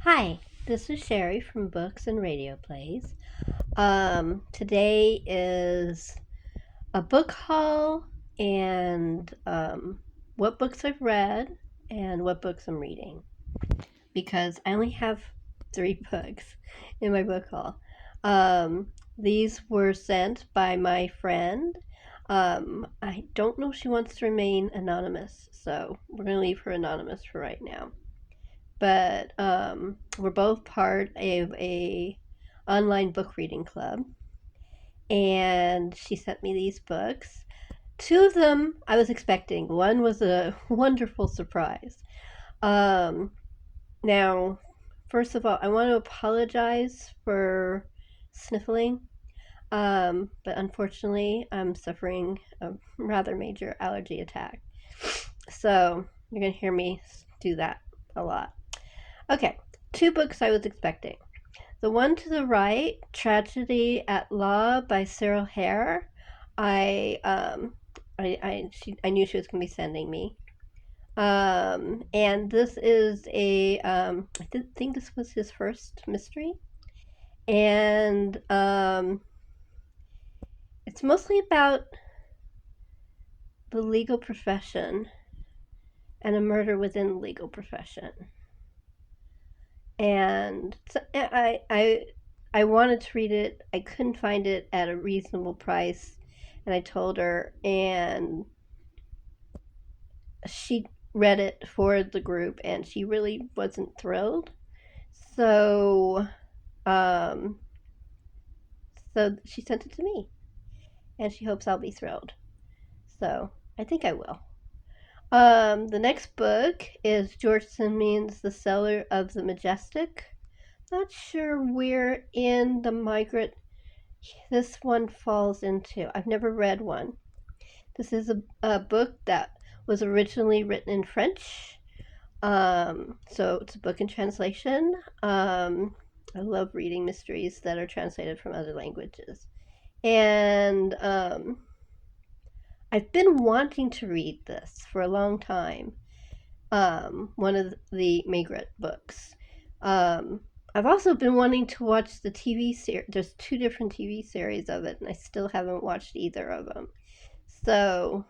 Hi, this is Sherry from Books and Radio Plays. Today is a book haul and what books I've read and what books I'm reading because I only have 3 books in my book haul. These were sent by my friend. I don't know if she wants to remain anonymous, so we're going to leave her anonymous for right now. But we're both part of a online book reading club, and she sent me these books. 2 of them I was expecting. One was a wonderful surprise. Um, Now, first of all, I want to apologize for sniffling, but unfortunately, I'm suffering a rather major allergy attack. So you're going to hear me do that a lot. Okay, 2 books I was expecting. The one to the right, Tragedy at Law by Cyril Hare. I knew she was going to be sending me. And this is I didn't think this was his first mystery. And it's mostly about the legal profession and a murder within the legal profession. And so I wanted to read it. I couldn't find it at a reasonable price, and I told her, and she read it for the group, and she really wasn't thrilled. So, um, so she sent it to me, and she hopes I'll be thrilled. So I think I will. The next book is George Simeon's The Cellar of the Majestic. Not sure where in the migrant this one falls into. I've never read one. This is a book that was originally written in French. So it's a book in translation. I love reading mysteries that are translated from other languages. And I've been wanting to read this for a long time. One of the Maigret books. I've also been wanting to watch the TV series. There's 2 different TV series of it, and I still haven't watched either of them. So,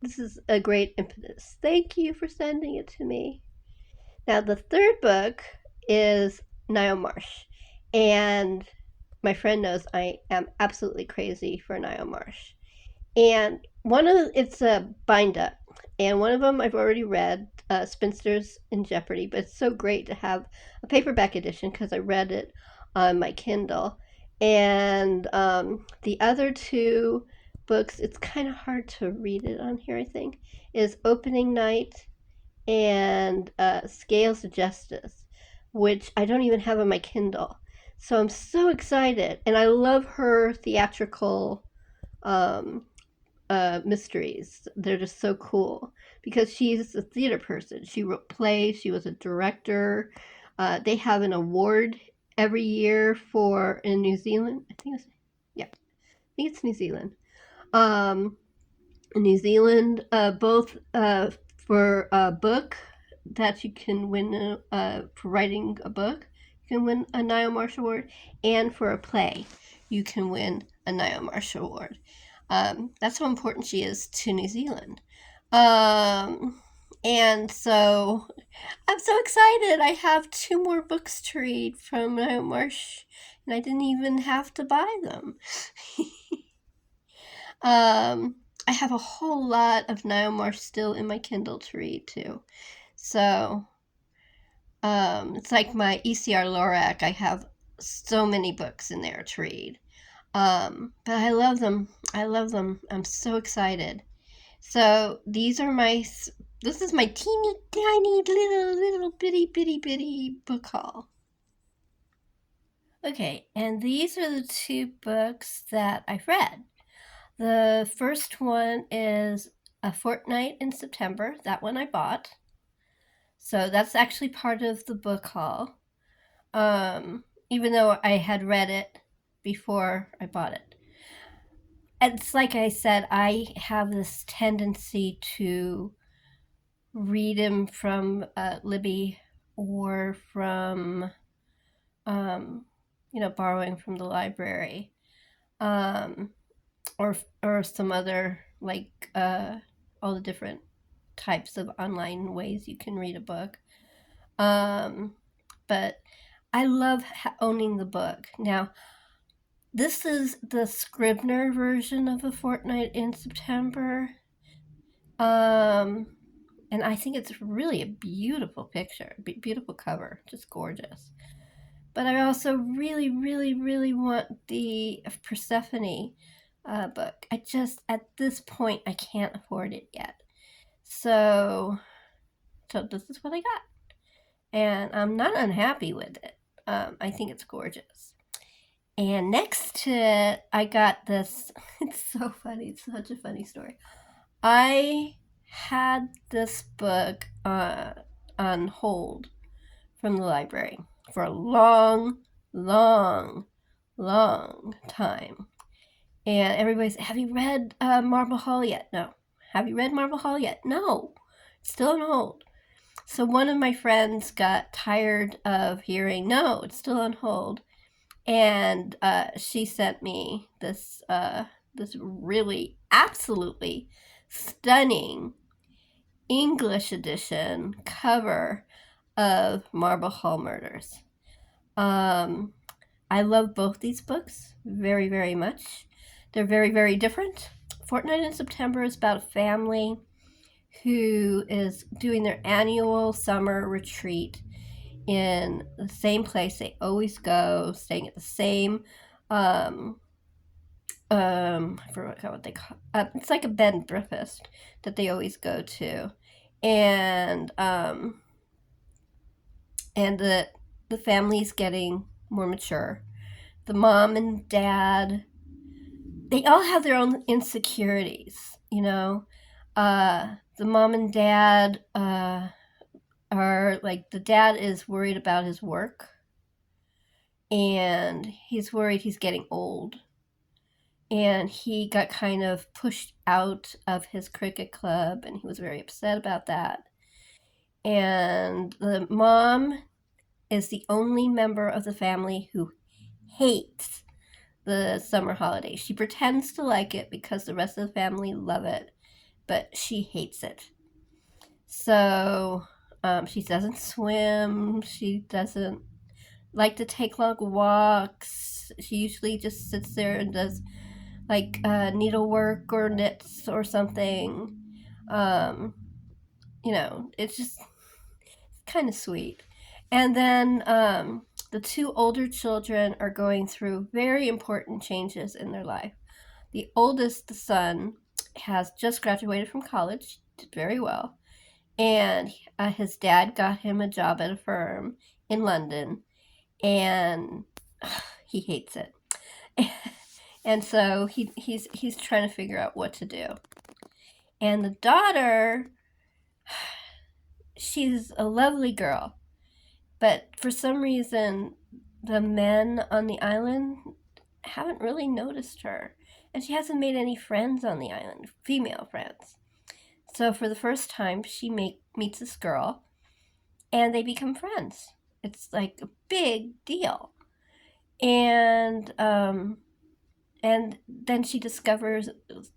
this is a great impetus. Thank you for sending it to me. Now, the 3rd book is Niall Marsh, and my friend knows I am absolutely crazy for Niall Marsh. And it's a bind up, and one of them I've already read, Spinsters in Jeopardy, but it's so great to have a paperback edition because I read it on my Kindle. And the other 2 books, it's kind of hard to read it on here, I think, is Opening Night and Scales of Justice, which I don't even have on my Kindle. So I'm so excited, and I love her theatrical um, mysteries. They're just so cool because she's a theater person. She wrote plays, she was a director. They have an award every year for in New Zealand. I think it's New Zealand. In New Zealand, both for a book that you can win for writing a book, you can win a Niall Marsh Award, and for a play, you can win a Niall Marsh Award. That's how important she is to New Zealand. And so I'm so excited. I have 2 more books to read from Niall Marsh, and I didn't even have to buy them. I have a whole lot of Niall Marsh still in my Kindle to read too. So, it's like my ECR Lorac. I have so many books in there to read. But I love them. I love them. I'm so excited. So this is my teeny tiny little bitty book haul. Okay, and these are the 2 books that I've read. The first one is A Fortnight in September. That one I bought. So that's actually part of the book haul. Even though I had read it before I bought it. It's like I said, I have this tendency to read them from Libby or from, borrowing from the library, um, or some other, like, all the different types of online ways you can read a book. But I love owning the book. Now, this is the Scribner version of A Fortnight in September. And I think it's really a beautiful picture, beautiful cover, just gorgeous. But I also really, really, really want the Persephone book. At this point, I can't afford it yet. So this is what I got. And I'm not unhappy with it. I think it's gorgeous. And next to it, I got this. It's so funny. It's such a funny story. I had this book on hold from the library for a long, long, long time. And everybody's, have you read Marble Hall yet? No. Have you read Marble Hall yet? No. It's still on hold. So one of my friends got tired of hearing, no, it's still on hold. And she sent me this really absolutely stunning English edition cover of Marble Hall Murders. I love both these books very, very much. They're very, very different. Fortnight in September is about a family who is doing their annual summer retreat in the same place they always go, staying at the same I forgot what they call it's like a bed and breakfast that they always go to. And the family's getting more mature. The mom and dad, they all have their own insecurities, the mom and dad are like, the dad is worried about his work, and he's worried he's getting old, and he got kind of pushed out of his cricket club, and he was very upset about that. And the mom is the only member of the family who hates the summer holiday. She pretends to like it because the rest of the family love it, but she hates it. So she doesn't swim. She doesn't like to take long walks. She usually just sits there and does like needlework or knits or something. It's just kind of sweet. And then the two older children are going through very important changes in their life. The oldest son has just graduated from college, did very well, and his dad got him a job at a firm in London, and he hates it. And so he's trying to figure out what to do. And the daughter, she's a lovely girl, but for some reason the men on the island haven't really noticed her, and she hasn't made any friends on the island, female friends. So for the first time, she meets this girl, and they become friends. It's like a big deal. And then she discovers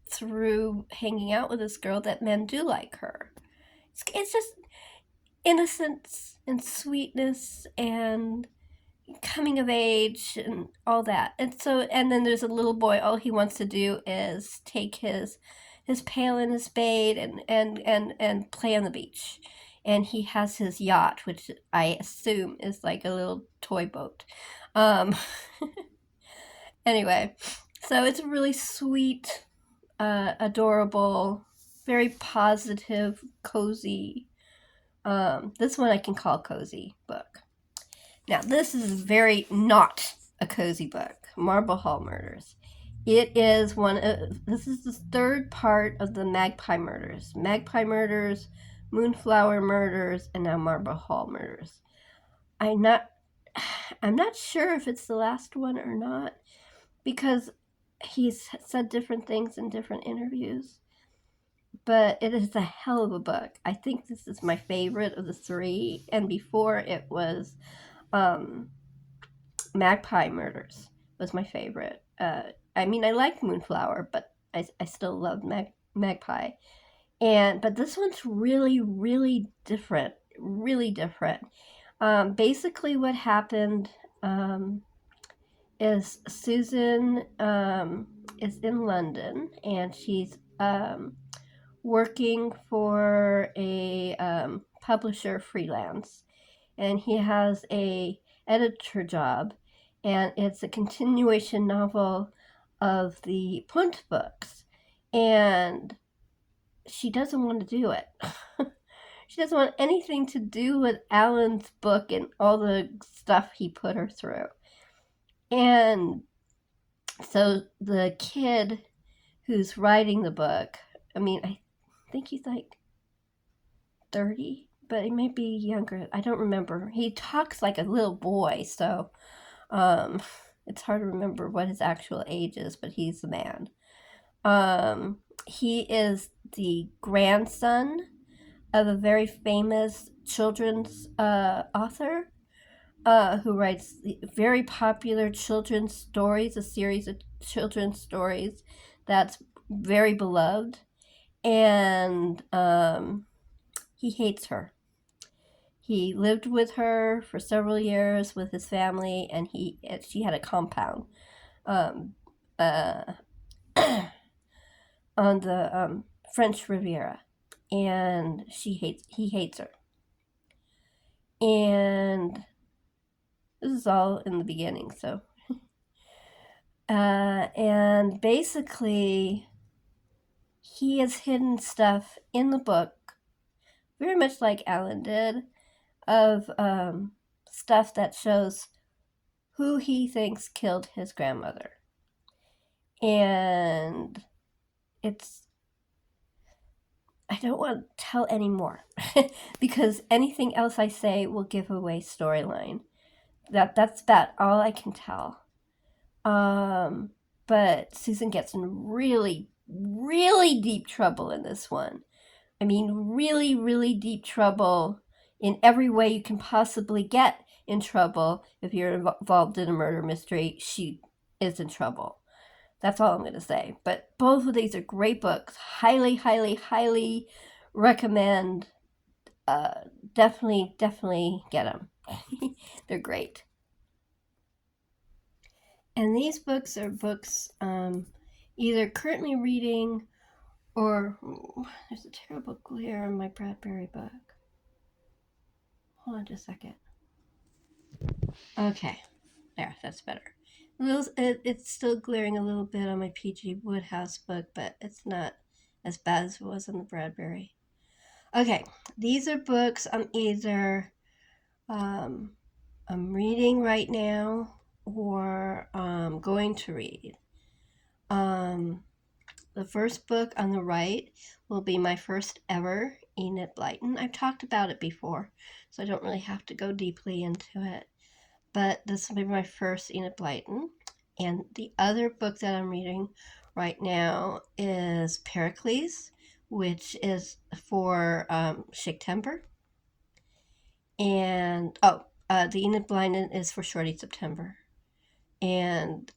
through hanging out with this girl that men do like her. It's just innocence and sweetness and coming of age and all that. And then there's a little boy, all he wants to do is take his pail and his spade and play on the beach. And he has his yacht, which I assume is like a little toy boat. Anyway, so it's a really sweet, adorable, very positive, cozy, this one I can call cozy book. Now, this is very not a cozy book, Marble Hall Murders. It is this is the third part of the Magpie Murders. Magpie Murders, Moonflower Murders, and now Marble Hall Murders. I'm not sure if it's the last one or not, because he's said different things in different interviews. but it is a hell of a book. I think this is my favorite of the three, and before it was um, Magpie Murders was my favorite. I mean, I like Moonflower, but I still love Magpie. But this one's really, really different. Really different. Basically, what happened is Susan is in London, and she's working for a publisher freelance, and he has a editor job, and it's a continuation novel of the Punt books, and she doesn't want to do it. She doesn't want anything to do with Alan's book and all the stuff he put her through. And so the kid who's writing the book, I mean, I think he's like 30, but he might be younger. I don't remember. He talks like a little boy, so it's hard to remember what his actual age is, but he's the man. He is the grandson of a very famous children's author who writes very popular children's stories, a series of children's stories that's very beloved. And he hates her. He lived with her for several years with his family, and she had a compound um, uh, on the French Riviera, and he hates her. And this is all in the beginning, so and basically he has hidden stuff in the book, very much like Alan did, of stuff that shows who he thinks killed his grandmother. And I don't want to tell any more because anything else I say will give away storyline. That's about all I can tell. But Susan gets in really, really deep trouble in this one. I mean, really, really deep trouble in every way you can possibly get in trouble. If you're involved in a murder mystery, she is in trouble. That's all I'm going to say. But both of these are great books. Highly, highly, highly recommend. Definitely, definitely get them. They're great. And these books are books either currently reading or there's a terrible glare on my Bradbury book. Hold on just a second. Okay, there, that's better. It's still glaring a little bit on my PG Wodehouse book, but it's not as bad as it was on the Bradbury. Okay, these are books I'm either I'm reading right now or going to read. The first book on the right will be my first ever Enid Blyton. I've talked about it before, so I don't really have to go deeply into it. But this will be my first Enid Blyton. And the other book that I'm reading right now is Pericles, which is for Shakespeare. And the Enid Blyton is for Shorty September. And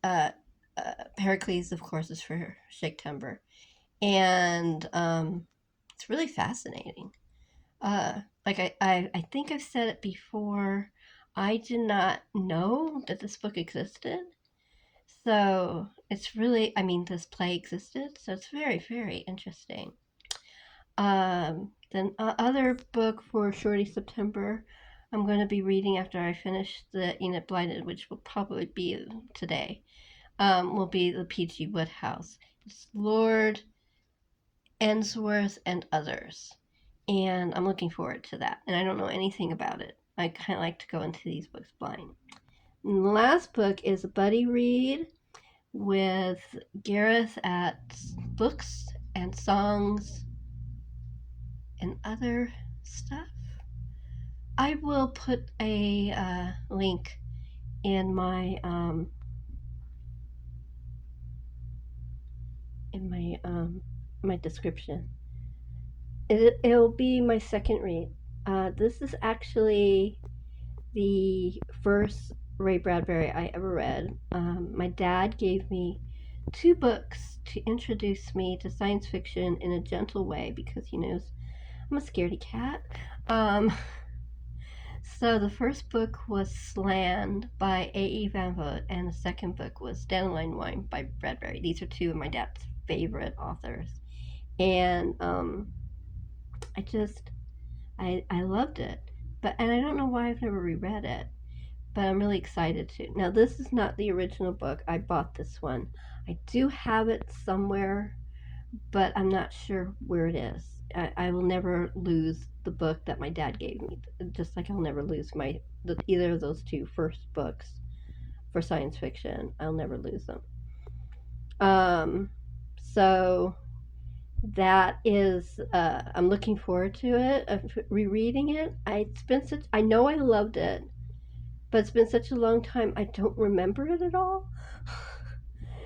Pericles, of course, is for Shakespeare. And it's really fascinating. Like I think I've said it before, I did not know that this book existed. So it's really, I mean, this play existed. So it's very, very interesting. Then other book for Shorty September I'm going to be reading after I finish the Enid Blyton, which will probably be today, will be the PG Wodehouse. It's Lord, Emsworth, and others. And I'm looking forward to that. And I don't know anything about it. I kind of like to go into these books blind. And the last book is a buddy read with Gareth at Books and Songs and other stuff. I will put a link in my my description It'll be my second read. This is actually the first Ray Bradbury I ever read. My dad gave me two books to introduce me to science fiction in a gentle way because he knows I'm a scaredy cat. Um, so the first book was Sland by A.E. Van Vogt, and the second book was Dandelion Wine by Bradbury. These are two of my dad's favorite authors. And I just, I loved it. And I don't know why I've never reread it, but I'm really excited to. Now, this is not the original book. I bought this one. I do have it somewhere, but I'm not sure where it is. I will never lose the book that my dad gave me, just like I'll never lose either of those two first books for science fiction. I'll never lose them. So that is, I'm looking forward to it, of rereading it. I know I loved it, but it's been such a long time, I don't remember it at all.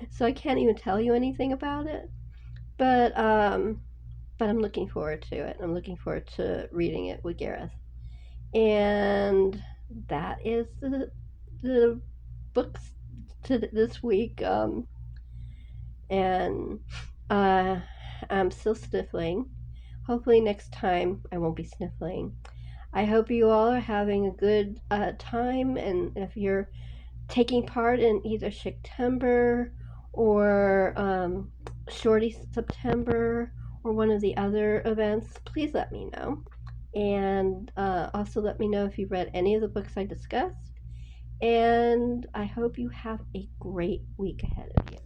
So I can't even tell you anything about it. But I'm looking forward to it. I'm looking forward to reading it with Gareth. And that is the books to this week. And I'm still sniffling. Hopefully next time I won't be sniffling. I hope you all are having a good time, and if you're taking part in either September or Shorty September or one of the other events, please let me know. And also let me know if you've read any of the books I discussed. And I hope you have a great week ahead of you.